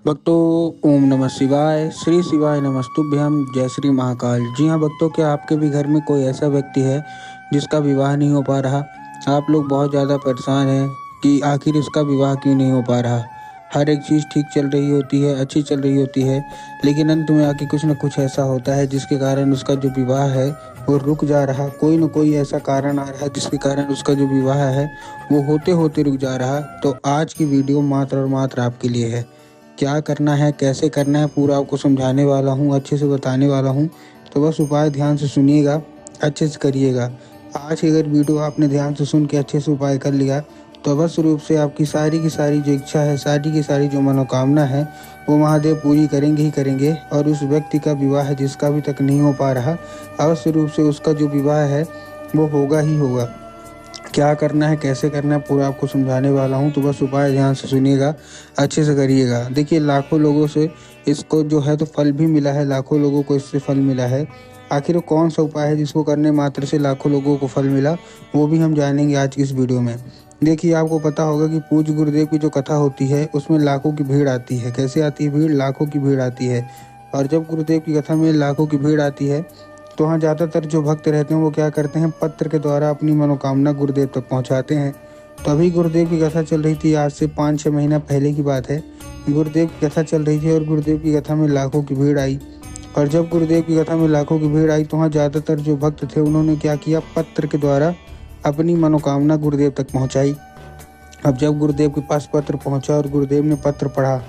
भक्तों, ओम नमः शिवाय। श्री शिवाय नमस्तुभ्यम। जय श्री महाकाल। जी हाँ भक्तों, क्या आपके भी घर में कोई ऐसा व्यक्ति है जिसका विवाह नहीं हो पा रहा? आप लोग बहुत ज़्यादा परेशान हैं कि आखिर इसका विवाह क्यों नहीं हो पा रहा। हर एक चीज़ ठीक चल रही होती है, अच्छी चल रही होती है, लेकिन अंत में आके कुछ न कुछ ऐसा होता है जिसके कारण उसका जो विवाह है वो रुक जा रहा। कोई न कोई ऐसा कारण आ रहा है जिसके कारण उसका जो विवाह है वो होते होते रुक जा रहा। तो आज की वीडियो मात्र और मात्र आपके लिए है। क्या करना है, कैसे करना है, पूरा आपको समझाने वाला हूँ, अच्छे से बताने वाला हूँ। तो बस उपाय ध्यान से सुनिएगा, अच्छे से करिएगा। आज की अगर वीडियो आपने ध्यान से सुन के अच्छे से उपाय कर लिया तो अवश्य रूप से आपकी सारी की सारी जो इच्छा है, सारी की सारी जो मनोकामना है वो महादेव पूरी करेंगे ही करेंगे। और उस व्यक्ति का विवाह जिसका अभी तक नहीं हो पा रहा, अवश्य रूप से उसका जो विवाह है वो होगा ही होगा। क्या करना है, कैसे करना है, पूरा आपको समझाने वाला हूँ। तो बस उपाय ध्यान से सुनिएगा, अच्छे से करिएगा। देखिए, लाखों लोगों से इसको जो है तो फल भी मिला है, लाखों लोगों को इससे फल मिला है। आखिर वो कौन सा उपाय है जिसको करने मात्र से लाखों लोगों को फल मिला, वो भी हम जानेंगे आज की इस वीडियो में। देखिए, आपको पता होगा कि पूज्य गुरुदेव की जो कथा होती है उसमें लाखों की भीड़ आती है। कैसे आती है भीड़? लाखों की भीड़ आती है। और जब गुरुदेव की कथा में लाखों की भीड़ आती है तो वहाँ ज़्यादातर जो भक्त रहते हैं वो क्या करते हैं, पत्र के द्वारा अपनी मनोकामना गुरुदेव तक पहुँचाते हैं। तो अभी गुरुदेव की कथा चल रही थी, आज से 5-6 महीना पहले की बात है। गुरुदेव की कथा चल रही थी और गुरुदेव की कथा में लाखों की भीड़ आई। और जब गुरुदेव की कथा में लाखों की भीड़ आई तो वहाँ ज़्यादातर जो भक्त थे उन्होंने क्या किया, पत्र के द्वारा अपनी मनोकामना गुरुदेव तक पहुँचाई। अब जब गुरुदेव के पास पत्र पहुँचा और गुरुदेव ने पत्र पढ़ा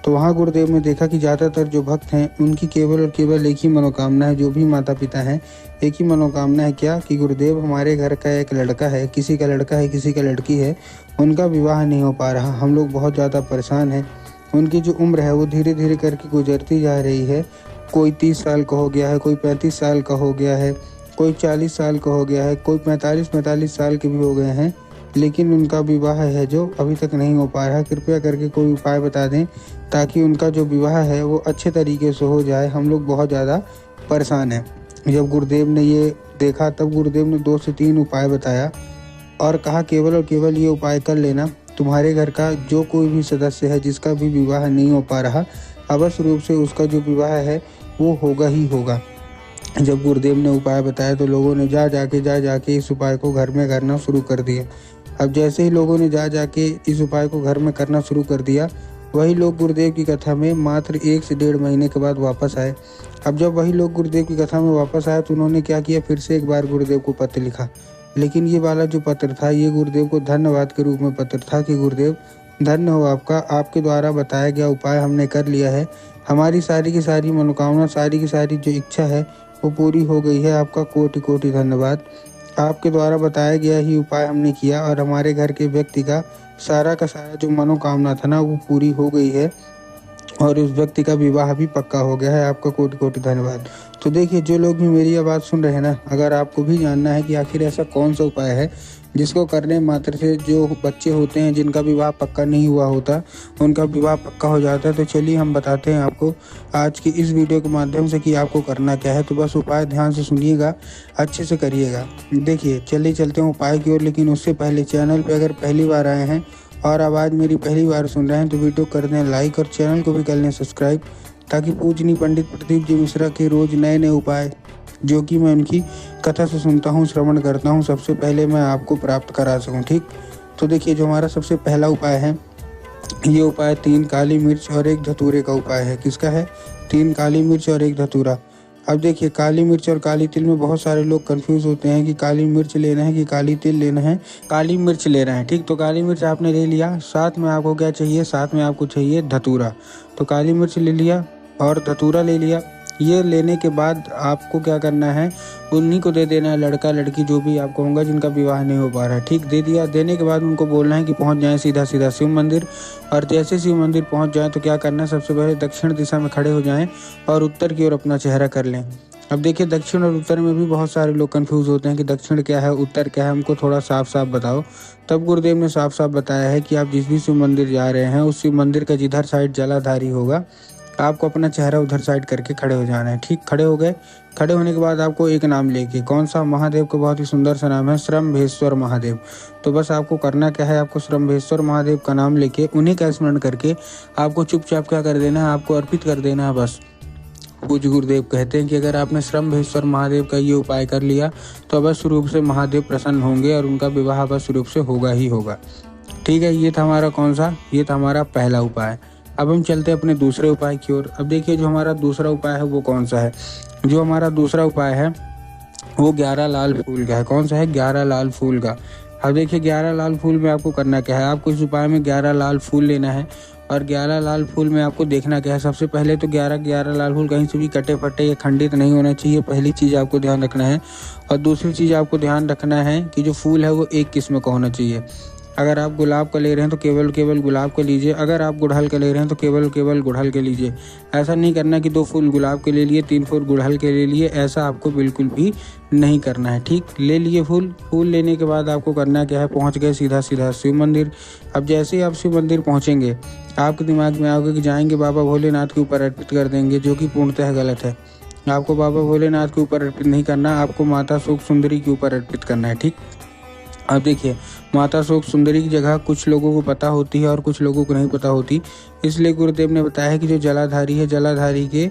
तो वहाँ गुरुदेव ने देखा कि ज़्यादातर जो भक्त हैं उनकी केवल और केवल एक ही मनोकामना है। जो भी माता पिता हैं, एक ही मनोकामना है, क्या कि गुरुदेव हमारे घर का एक लड़का है, किसी का लड़का है, किसी का लड़की है, उनका विवाह नहीं हो पा रहा। हम लोग बहुत ज़्यादा परेशान हैं। उनकी जो उम्र है वो धीरे धीरे करके गुजरती जा रही है। कोई 30 साल का हो गया है, कोई 35 साल का हो गया है, कोई 40 साल का हो गया है, कोई 45 साल के भी हो गए हैं, लेकिन उनका विवाह है जो अभी तक नहीं हो पा रहा। कृपया करके कोई उपाय बता दें ताकि उनका जो विवाह है वो अच्छे तरीके से हो जाए। हम लोग बहुत ज़्यादा परेशान हैं। जब गुरुदेव ने ये देखा तब गुरुदेव ने 2 से 3 उपाय बताया और कहा केवल और केवल ये उपाय कर लेना, तुम्हारे घर का जो कोई भी सदस्य है जिसका भी विवाह नहीं हो पा रहा, अवश्य रूप से उसका जो विवाह है वो होगा ही होगा। जब गुरुदेव ने उपाय बताया तो लोगों ने जा जाके इस उपाय को घर में करना शुरू कर दिया। अब जैसे ही लोगों ने जा जाके इस उपाय को घर में करना शुरू कर दिया, वही लोग गुरुदेव की कथा में मात्र 1 से 1.5 महीने के बाद वापस आए। अब जब वही लोग गुरुदेव की कथा में वापस आए तो उन्होंने क्या किया, फिर से एक बार गुरुदेव को पत्र लिखा। लेकिन ये वाला जो पत्र था ये गुरुदेव को धन्यवाद के रूप में पत्र था कि गुरुदेव धन्य हो आपका, आपके द्वारा बताया गया उपाय हमने कर लिया है। हमारी सारी की सारी मनोकामना, सारी की सारी जो इच्छा है वो पूरी हो गई है। आपका कोटि कोटि धन्यवाद। आपके द्वारा बताया गया ही उपाय हमने किया और हमारे घर के व्यक्ति का सारा जो मनोकामना था ना वो पूरी हो गई है और उस व्यक्ति का विवाह भी पक्का हो गया है। आपका कोटि कोटि धन्यवाद। तो देखिए, जो लोग भी मेरी आवाज़ सुन रहे हैं ना, अगर आपको भी जानना है कि आखिर ऐसा कौन सा उपाय है जिसको करने मात्र से जो बच्चे होते हैं जिनका विवाह पक्का नहीं हुआ होता उनका विवाह पक्का हो जाता है, तो चलिए हम बताते हैं आपको आज की इस वीडियो के माध्यम से कि आपको करना क्या है। तो बस उपाय ध्यान से सुनिएगा, अच्छे से करिएगा। देखिए, चलिए चलते हैं उपाय की ओर। लेकिन उससे पहले चैनल पर अगर पहली बार आए हैं और आवाज़ मेरी पहली बार सुन रहे हैं तो वीडियो कर दें लाइक और चैनल को भी कर लें सब्सक्राइब, ताकि पूजनीय पंडित प्रदीप जी मिश्रा के रोज़ नए नए उपाय जो कि मैं उनकी कथा से सुनता हूँ, श्रवण करता हूँ, सबसे पहले मैं आपको प्राप्त करा सकूँ। ठीक, तो देखिए, जो हमारा सबसे पहला उपाय है, ये उपाय 3 काली मिर्च और 1 धतूरे का उपाय है। किसका है? 3 काली मिर्च और 1 धतूरा। अब देखिए, काली मिर्च और काली तिल में बहुत सारे लोग कंफ्यूज होते हैं कि काली मिर्च लेना है कि काली तिल लेना है। काली मिर्च ले रहे हैं, ठीक, तो काली मिर्च आपने ले लिया, साथ में आपको क्या चाहिए, साथ में आपको चाहिए धतूरा। तो काली मिर्च ले लिया और धतूरा ले लिया। ये लेने के बाद आपको क्या करना है, उन्हीं को दे देना है, लड़का लड़की जो भी आपको होगा जिनका विवाह नहीं हो पा रहा है। ठीक, दे दिया। देने के बाद उनको बोलना है कि पहुंच जाएं सीधा सीधा शिव मंदिर। और जैसे शिव मंदिर पहुंच जाएं तो क्या करना है, सबसे पहले दक्षिण दिशा में खड़े हो जाएं और उत्तर की ओर अपना चेहरा कर लें। अब देखिए, दक्षिण और उत्तर में भी बहुत सारे लोग कंफ्यूज होते हैं कि दक्षिण क्या है, उत्तर क्या है, हमको थोड़ा साफ साफ बताओ। तब गुरुदेव ने साफ साफ बताया है कि आप जिस भी शिव मंदिर जा रहे हैं उस शिव मंदिर का जिधर साइड जलाधारी होगा आपको अपना चेहरा उधर साइड करके खड़े हो जाना है। ठीक, खड़े हो गए। खड़े होने के बाद आपको एक नाम लेके, कौन सा, महादेव का बहुत ही सुंदर सा नाम है, श्रम्भेश्वर महादेव। तो बस आपको करना क्या है, आपको श्रम्भेश्वर महादेव का नाम लेके उन्हीं का स्मरण करके आपको चुपचाप क्या कर देना है, आपको अर्पित कर देना है बस। पूज्य गुरुदेव कहते हैं कि अगर आपने श्रम्भेश्वर महादेव का ये उपाय कर लिया तो अवश्य रूप से महादेव प्रसन्न होंगे और उनका विवाह अवश्य रूप से होगा ही होगा। ठीक है, ये था हमारा कौन सा, ये था हमारा पहला उपाय। अब हम चलते हैं अपने दूसरे उपाय की ओर। अब देखिए जो हमारा दूसरा उपाय है वो कौन सा है। जो हमारा दूसरा उपाय है वो 11 लाल फूल का है। कौन सा है, 11 लाल फूल का। अब देखिए 11 लाल फूल में आपको करना क्या है, आपको इस उपाय में 11 लाल फूल लेना है और 11 लाल फूल में आपको देखना क्या है। सबसे पहले तो 11 लाल फूल कहीं से भी कटे फटे या खंडित नहीं होना चाहिए, पहली चीज़ आपको ध्यान रखना है। और दूसरी चीज़ आपको ध्यान रखना है कि जो फूल है वो एक किस्म का होना चाहिए। अगर आप गुलाब का ले रहे हैं तो केवल गुलाब का लीजिए, अगर आप गुड़हल का ले रहे हैं तो केवल गुड़हल के लीजिए। ऐसा नहीं करना कि 2 फूल गुलाब के ले लिए, 3 फूल गुड़हल के ले लिए, ऐसा आपको बिल्कुल भी नहीं करना है। ठीक, ले लिए फूल लेने के बाद आपको करना क्या है, पहुंच गए सीधा शिव मंदिर। अब जैसे ही आप शिव मंदिर पहुंचेंगे आपके दिमाग में आओगे कि जाएंगे बाबा भोलेनाथ के ऊपर अर्पित कर देंगे, जो कि पूर्णतः गलत है। आपको बाबा भोलेनाथ के ऊपर अर्पित नहीं करना, आपको माता शोक सुंदरी के ऊपर अर्पित करना है। ठीक, अब देखिए माता शोक सुंदरी की जगह कुछ लोगों को पता होती है और कुछ लोगों को नहीं पता होती, इसलिए गुरुदेव ने बताया है कि जो जलाधारी है, जलाधारी के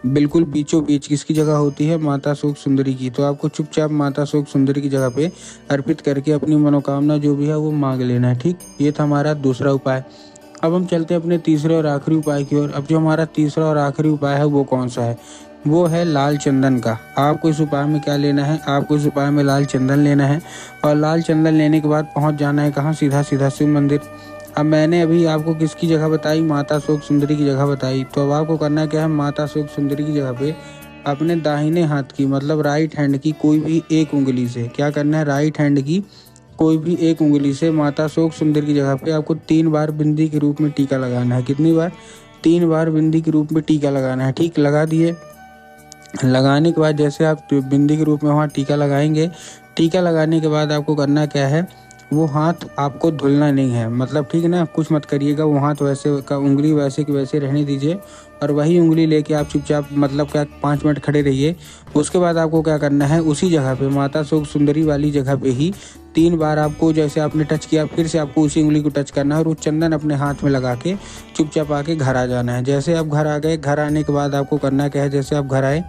बिल्कुल बीचों बीच किसकी जगह होती है, माता शोक सुंदरी की। तो आपको चुपचाप माता शोक सुंदरी की जगह पे अर्पित करके अपनी मनोकामना जो भी है वो मांग लेना है। ठीक, ये था हमारा दूसरा उपाय। अब हम चलते हैं अपने तीसरे और आखिरी उपाय की ओर। अब जो हमारा तीसरा और आखिरी उपाय है वो कौन सा है, वो है लाल चंदन का। आपको इस उपाय में क्या लेना है, आपको इस उपाय में लाल चंदन लेना है और लाल चंदन लेने के बाद पहुंच जाना है कहाँ, सीधा शिव मंदिर। अब मैंने अभी आपको किसकी जगह बताई, माता शोक सुंदरी की जगह बताई। तो अब आपको करना क्या है, माता शोक सुंदरी की जगह पे अपने दाहिने हाथ की मतलब राइट हैंड की कोई भी एक उंगली से क्या करना है, राइट हैंड की कोई भी एक उंगली से माता शोक सुंदर की जगह पे आपको 3 बार बिंदी के रूप में टीका लगाना है। कितनी बार, 3 बार बिंदी के रूप में टीका लगाना है। ठीक, लगा दिए। लगाने के बाद जैसे आप बिंदी के रूप में वहाँ टीका लगाएंगे, टीका लगाने के बाद आपको करना क्या है, वो हाथ आपको धुलना नहीं है, मतलब ठीक है ना, कुछ मत करिएगा। वो हाथ वैसे का उंगली वैसे की वैसे रहने दीजिए और वही उंगली लेके आप चुपचाप मतलब क्या 5 मिनट खड़े रहिए। उसके बाद आपको क्या करना है, उसी जगह पे माता शोक सुंदरी वाली जगह पे ही 3 बार आपको जैसे आपने टच किया फिर से आपको उसी उंगली को टच करना है और वो चंदन अपने हाथ में लगा के चुपचाप आके घर आ जाना है। जैसे आप घर आ गए, घर आने के बाद आपको करना क्या है, जैसे आप घर आए,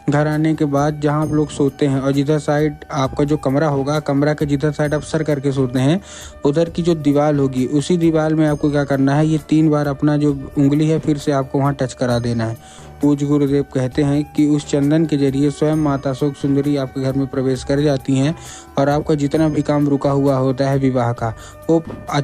घर आने के बाद जहाँ आप लोग सोते हैं और जिधर साइड आपका जो कमरा होगा, कमरा के जिधर साइड आप सर करके सोते हैं उधर की जो दीवार होगी उसी दीवार में आपको क्या करना है, ये 3 बार अपना जो उंगली है फिर से आपको वहाँ टच करा देना है। पूज्य गुरुदेव कहते हैं कि उस चंदन के जरिए स्वयं माता शोक सुंदरी आपके घर में प्रवेश कर जाती हैं और आपका जितना भी काम रुका हुआ होता है विवाह का वो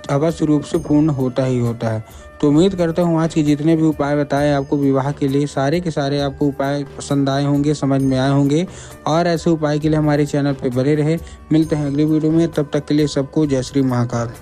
अवश्य रूप से पूर्ण होता ही होता है। तो उम्मीद करता हूँ आज के जितने भी उपाय बताए आपको विवाह के लिए, सारे के सारे आपको उपाय पसंद आए होंगे, समझ में आए होंगे और ऐसे उपाय के लिए हमारे चैनल पर बने रहे। मिलते हैं अगली वीडियो में, तब तक के लिए सबको जय श्री महाकाल।